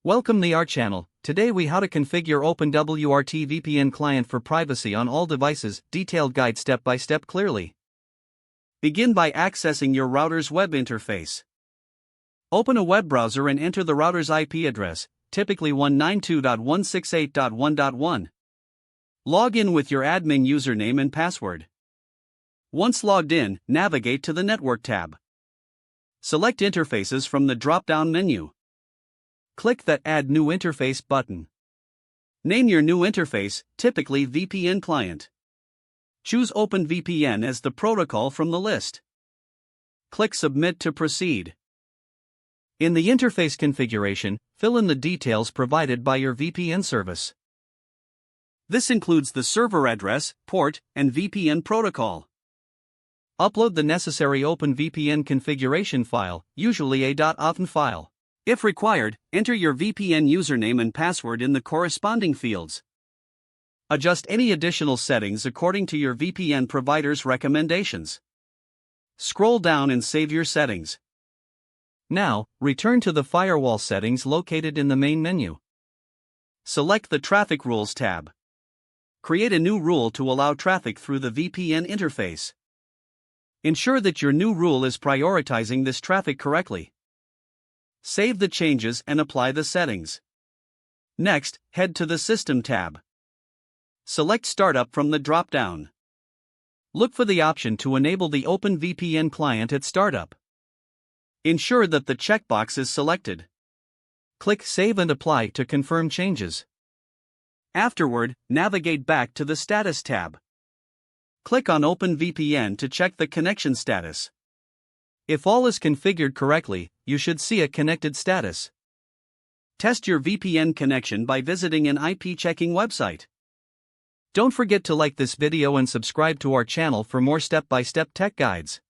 Welcome to our channel. Today we how to configure OpenWrt VPN client for privacy on all devices, detailed guide step by step clearly. Begin by accessing your router's web interface. Open a web browser and enter the router's IP address, typically 192.168.1.1. Log in with your admin username and password. Once logged in, navigate to the Network tab. Select Interfaces from the drop-down menu. Click that Add New Interface button. Name your new interface, typically VPN client. Choose OpenWrt as the protocol from the list. Click Submit to proceed. In the interface configuration, fill in the details provided by your VPN service. This includes the server address, port, and VPN protocol. Upload the necessary OpenWrt configuration file, usually a .ofn file. If required, enter your VPN username and password in the corresponding fields. Adjust any additional settings according to your VPN provider's recommendations. Scroll down and save your settings. Now, return to the firewall settings located in the main menu. Select the Traffic Rules tab. Create a new rule to allow traffic through the VPN interface. Ensure that your new rule is prioritizing this traffic correctly. Save the changes and apply the settings. Next, head to the System tab. Select Startup from the drop-down. Look for the option to enable the OpenWrt client at startup. Ensure that the checkbox is selected. Click Save and Apply to confirm changes. Afterward, navigate back to the Status tab. Click on OpenWrt to check the connection status. If all is configured correctly, you should see a connected status. Test your VPN connection by visiting an IP checking website. Don't forget to like this video and subscribe to our channel for more step-by-step tech guides.